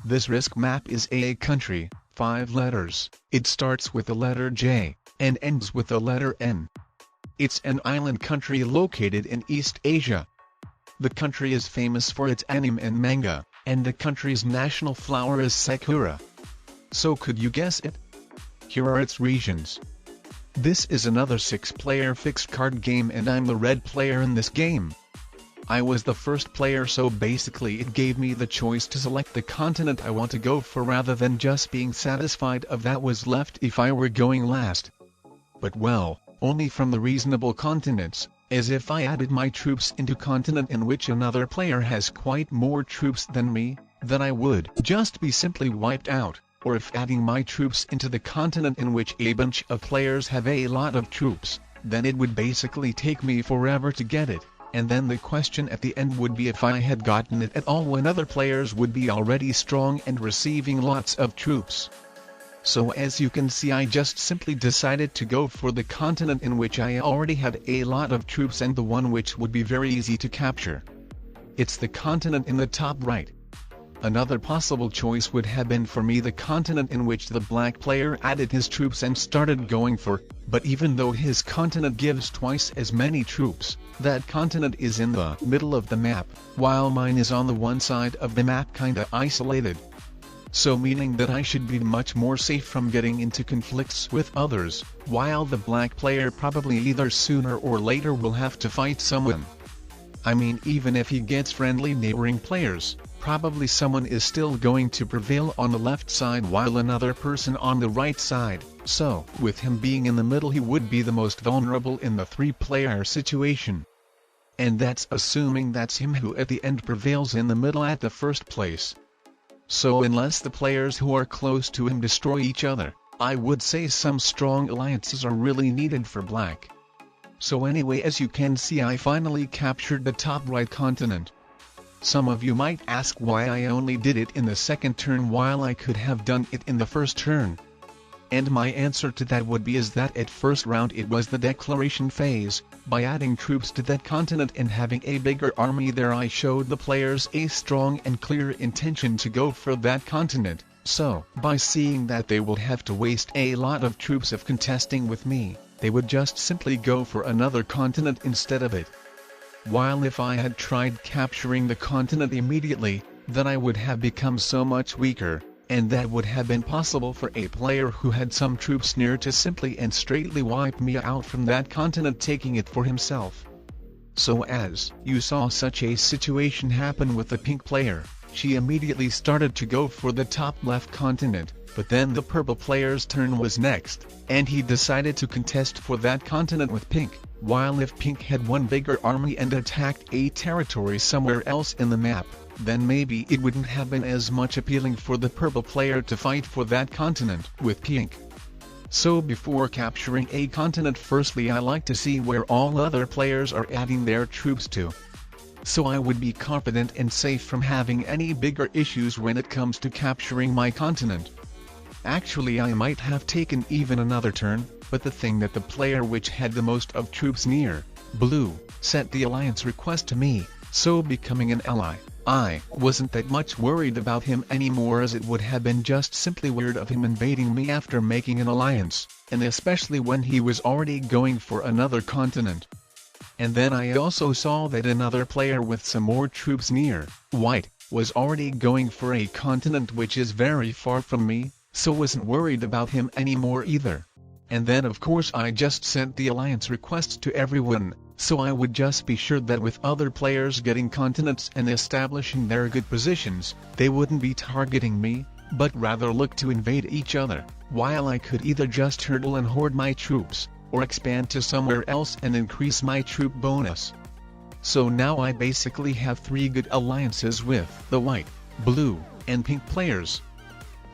This risk map is a country, 5 letters. It starts with the letter J, and ends with the letter N. It's an island country located in East Asia. The country is famous for its anime and manga, and the country's national flower is sakura. So could you guess it? Here are its regions. This is another 6-player fixed card game and I'm the red player in this game. I was the first player, so basically it gave me the choice to select the continent I want to go for rather than just being satisfied of that was left if I were going last. But well, only from the reasonable continents, as if I added my troops into continent in which another player has quite more troops than me, then I would just be simply wiped out, or if adding my troops into the continent in which a bunch of players have a lot of troops, then it would basically take me forever to get it, and then the question at the end would be if I had gotten it at all when other players would be already strong and receiving lots of troops. So as you can see, I just simply decided to go for the continent in which I already had a lot of troops and the one which would be very easy to capture. It's the continent in the top right. Another possible choice would have been for me the continent in which the black player added his troops and started going for, but even though his continent gives twice as many troops, that continent is in the middle of the map, while mine is on the one side of the map kinda isolated. So meaning that I should be much more safe from getting into conflicts with others, while the black player probably either sooner or later will have to fight someone. I mean, even if he gets friendly neighboring players, probably someone is still going to prevail on the left side while another person on the right side, so with him being in the middle he would be the most vulnerable in the 3-player situation. And that's assuming that's him who at the end prevails in the middle at the first place. So unless the players who are close to him destroy each other, I would say some strong alliances are really needed for black. So anyway, as you can see, I finally captured the top right continent. Some of you might ask why I only did it in the second turn while I could have done it in the first turn. And my answer to that would be is that at first round it was the declaration phase. By adding troops to that continent and having a bigger army there, I showed the players a strong and clear intention to go for that continent, so by seeing that they will have to waste a lot of troops if contesting with me, they would just simply go for another continent instead of it. While if I had tried capturing the continent immediately, then I would have become so much weaker, and that would have been possible for a player who had some troops near to simply and straightly wipe me out from that continent, taking it for himself. So as you saw such a situation happen with the pink player, she immediately started to go for the top left continent, but then the purple player's turn was next, and he decided to contest for that continent with pink, while if pink had one bigger army and attacked a territory somewhere else in the map, then maybe it wouldn't have been as much appealing for the purple player to fight for that continent with pink. So before capturing a continent, firstly I like to see where all other players are adding their troops to, so I would be confident and safe from having any bigger issues when it comes to capturing my continent. Actually I might have taken even another turn, but the thing that the player which had the most of troops near blue sent the alliance request to me, so becoming an ally, I wasn't that much worried about him anymore, as it would have been just simply weird of him invading me after making an alliance, and especially when he was already going for another continent. And then I also saw that another player with some more troops near white was already going for a continent which is very far from me, so wasn't worried about him anymore either. And then of course I just sent the alliance request to everyone, so I would just be sure that with other players getting continents and establishing their good positions, they wouldn't be targeting me, but rather look to invade each other, while I could either just hurdle and hoard my troops, or expand to somewhere else and increase my troop bonus. So now I basically have 3 good alliances with the white, blue, and pink players.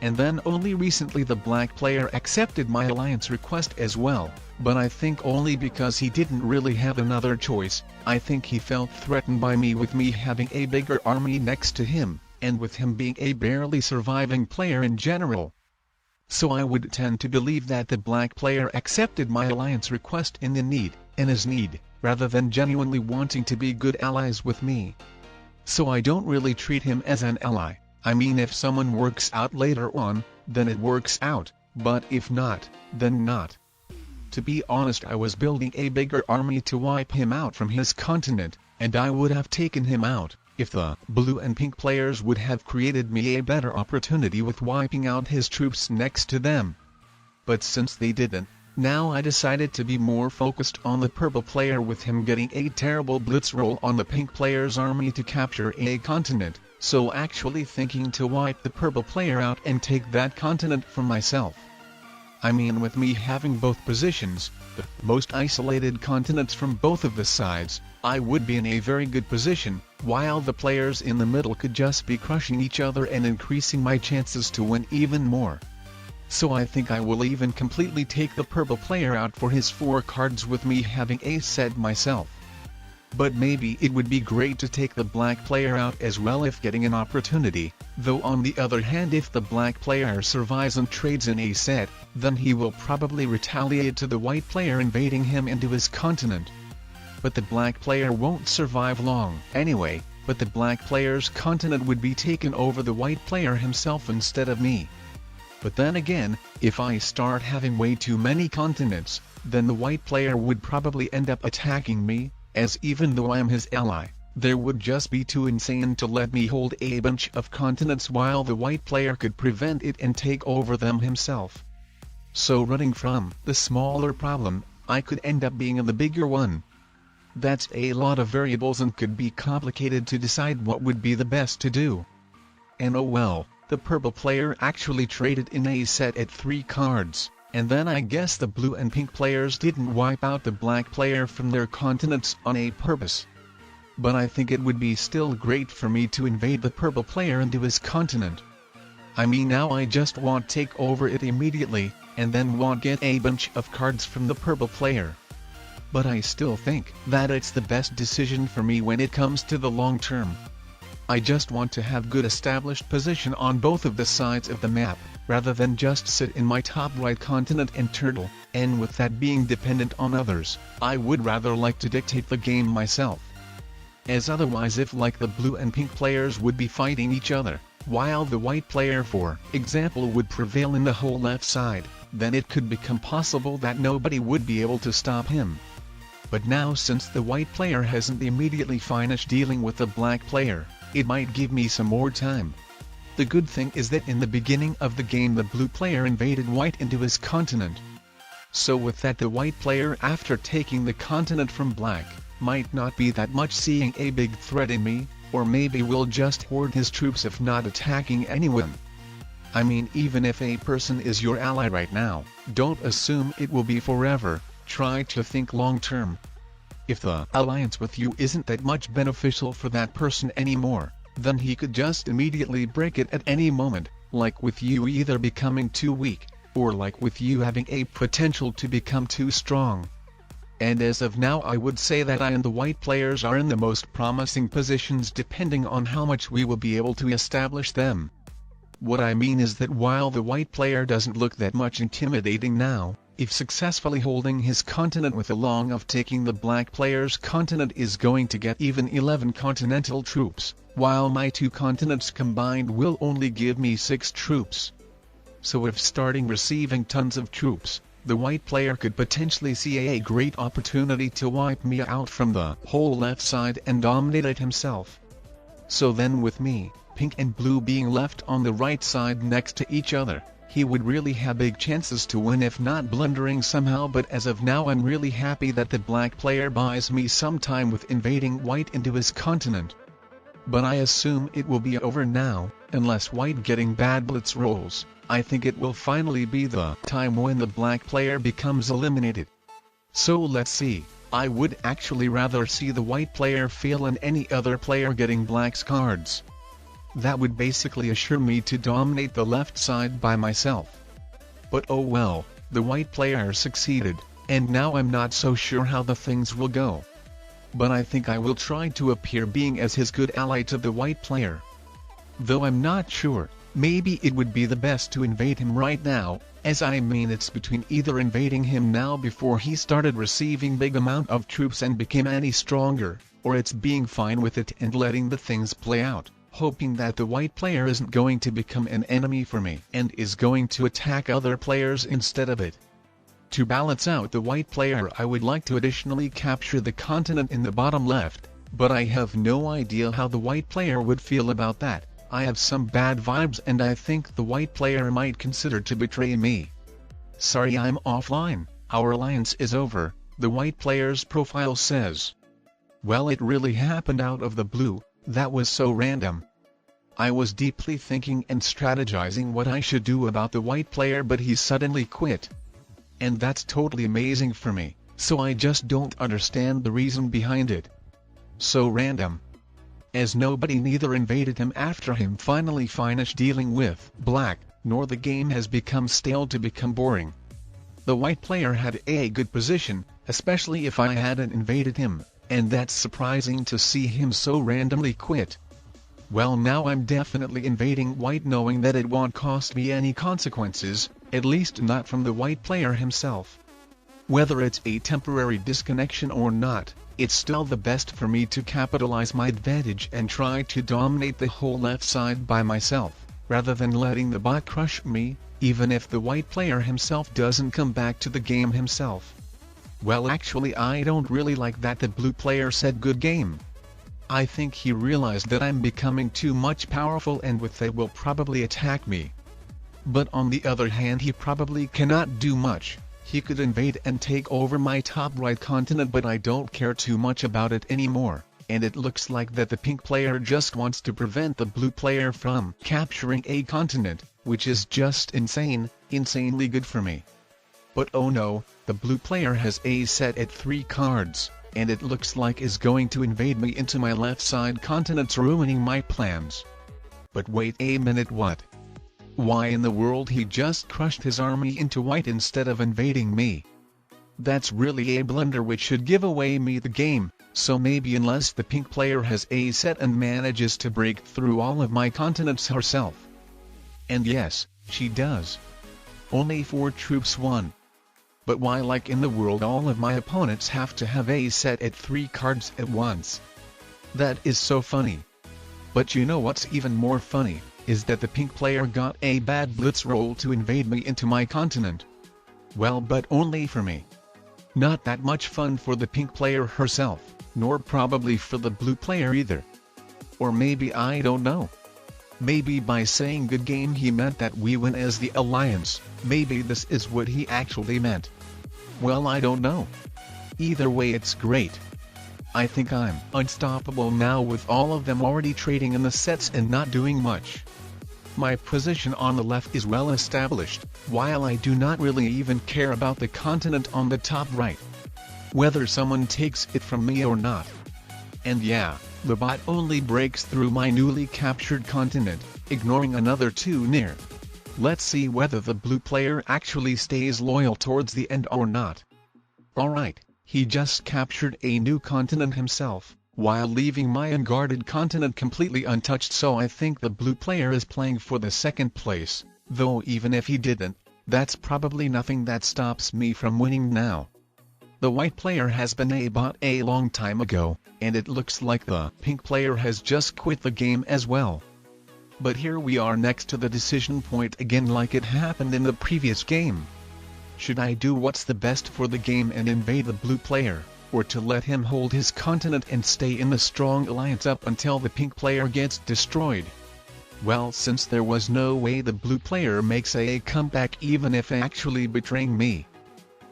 And then only recently the black player accepted my alliance request as well, but I think only because he didn't really have another choice. I think he felt threatened by me, with me having a bigger army next to him, and with him being a barely surviving player in general. So I would tend to believe that the black player accepted my alliance request in his need, rather than genuinely wanting to be good allies with me. So I don't really treat him as an ally, I mean, if someone works out later on, then it works out, but if not, then not. To be honest, I was building a bigger army to wipe him out from his continent, and I would have taken him out, if the blue and pink players would have created me a better opportunity with wiping out his troops next to them. But since they didn't, now I decided to be more focused on the purple player, with him getting a terrible blitz roll on the pink player's army to capture a continent, so actually thinking to wipe the purple player out and take that continent for myself. I mean, with me having both positions, the most isolated continents from both of the sides, I would be in a very good position, while the players in the middle could just be crushing each other and increasing my chances to win even more. So I think I will even completely take the purple player out for his 4 cards, with me having a set myself. But maybe it would be great to take the black player out as well if getting an opportunity, though on the other hand, if the black player survives and trades in a set, then he will probably retaliate to the white player invading him into his continent. But the black player won't survive long anyway, but the black player's continent would be taken over the white player himself instead of me. But then again, if I start having way too many continents, then the white player would probably end up attacking me, as even though I am his ally, there would just be too insane to let me hold a bunch of continents while the white player could prevent it and take over them himself. So running from the smaller problem, I could end up being in the bigger one. That's a lot of variables and could be complicated to decide what would be the best to do. And oh well, the purple player actually traded in a set at 3 cards. And then I guess the blue and pink players didn't wipe out the black player from their continents on a purpose. But I think it would be still great for me to invade the purple player into his continent. I mean, now I just want take over it immediately, and then want get a bunch of cards from the purple player. But I still think that it's the best decision for me when it comes to the long term. I just want to have good established position on both of the sides of the map, rather than just sit in my top right continent and turtle, and with that being dependent on others, I would rather like to dictate the game myself. As otherwise, if like the blue and pink players would be fighting each other, while the white player for example would prevail in the whole left side, then it could become possible that nobody would be able to stop him. But now, since the white player hasn't immediately finished dealing with the black player, it might give me some more time. The good thing is that in the beginning of the game the blue player invaded white into his continent. So with that, the white player, after taking the continent from black, might not be that much seeing a big threat in me, or maybe will just hoard his troops if not attacking anyone. I mean, even if a person is your ally right now, don't assume it will be forever, try to think long term. If the alliance with you isn't that much beneficial for that person anymore, then he could just immediately break it at any moment, like with you either becoming too weak, or like with you having a potential to become too strong. And as of now, I would say that I and the white players are in the most promising positions depending on how much we will be able to establish them. What I mean is that while the white player doesn't look that much intimidating now, if successfully holding his continent with along of taking the black player's continent is going to get even 11 continental troops, while my 2 continents combined will only give me 6 troops. So if starting receiving tons of troops, the white player could potentially see a great opportunity to wipe me out from the whole left side and dominate it himself. So then with me, pink and blue being left on the right side next to each other, he would really have big chances to win if not blundering somehow. But as of now, I'm really happy that the black player buys me some time with invading white into his continent. But I assume it will be over now, unless white getting bad blitz rolls. I think it will finally be the time when the black player becomes eliminated. So let's see. I would actually rather see the white player fail and any other player getting black's cards. That would basically assure me to dominate the left side by myself. But oh well, the white player succeeded, and now I'm not so sure how the things will go. But I think I will try to appear being as his good ally to the white player. Though I'm not sure, maybe it would be the best to invade him right now, as I mean it's between either invading him now before he started receiving big amount of troops and became any stronger, or it's being fine with it and letting the things play out, hoping that the white player isn't going to become an enemy for me and is going to attack other players instead of it. To balance out the white player, I would like to additionally capture the continent in the bottom left, but I have no idea how the white player would feel about that. I have some bad vibes and I think the white player might consider to betray me. Sorry, I'm offline, our alliance is over, the white player's profile says. Well, it really happened out of the blue, that was so random. I was deeply thinking and strategizing what I should do about the white player, but he suddenly quit. And that's totally amazing for me, so I just don't understand the reason behind it. So random. As nobody neither invaded him after him finally finished dealing with black, nor the game has become stale to become boring. The white player had a good position, especially if I hadn't invaded him, and that's surprising to see him so randomly quit. Well, now I'm definitely invading white, knowing that it won't cost me any consequences, at least not from the white player himself. Whether it's a temporary disconnection or not, it's still the best for me to capitalize my advantage and try to dominate the whole left side by myself, rather than letting the bot crush me, even if the white player himself doesn't come back to the game himself. Well, actually I don't really like that the blue player said good game. I think he realized that I'm becoming too much powerful and with that will probably attack me. But on the other hand, he probably cannot do much. He could invade and take over my top right continent, but I don't care too much about it anymore, and it looks like that the pink player just wants to prevent the blue player from capturing a continent, which is just insanely good for me. But oh no, the blue player has a set at 3 cards, and it looks like is going to invade me into my left side continents, ruining my plans. But wait a minute, what? Why in the world he just crushed his army into white instead of invading me? That's really a blunder which should give away me the game, so maybe unless the pink player has a set and manages to break through all of my continents herself. And yes, she does. Only 4 troops won. But why, like in the world, all of my opponents have to have a set at 3 cards at once? That is so funny. But you know what's even more funny, is that the pink player got a bad blitz roll to invade me into my continent. Well, but only for me. Not that much fun for the pink player herself, nor probably for the blue player either. Or maybe, I don't know. Maybe by saying good game he meant that we win as the alliance, maybe this is what he actually meant. Well, I don't know. Either way, it's great. I think I'm unstoppable now with all of them already trading in the sets and not doing much. My position on the left is well established, while I do not really even care about the continent on the top right. Whether someone takes it from me or not. And yeah, the bot only breaks through my newly captured continent, ignoring another 2 near. Let's see whether the blue player actually stays loyal towards the end or not. Alright, he just captured a new continent himself, while leaving my unguarded continent completely untouched, so I think the blue player is playing for the 2nd place, though even if he didn't, that's probably nothing that stops me from winning now. The white player has been a bot a long time ago, and it looks like the pink player has just quit the game as well. But here we are next to the decision point again, like it happened in the previous game. Should I do what's the best for the game and invade the blue player, or to let him hold his continent and stay in the strong alliance up until the pink player gets destroyed? Well, since there was no way the blue player makes a comeback even if actually betraying me,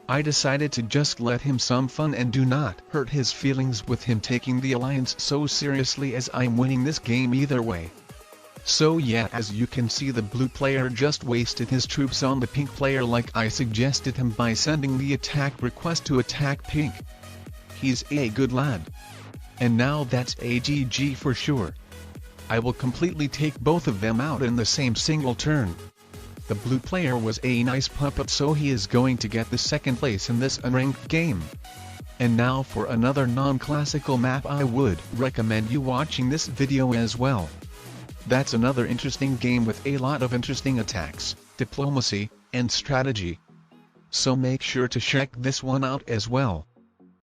I decided to just let him some fun and do not hurt his feelings with him taking the alliance so seriously, as I'm winning this game either way. So yeah, as you can see, the blue player just wasted his troops on the pink player like I suggested him by sending the attack request to attack pink. He's a good lad. And now that's a GG for sure. I will completely take both of them out in the same single turn. The blue player was a nice puppet, so he is going to get the 2nd place in this unranked game. And now for another non-classical map, I would recommend you watching this video as well. That's another interesting game with a lot of interesting attacks, diplomacy, and strategy. So make sure to check this one out as well.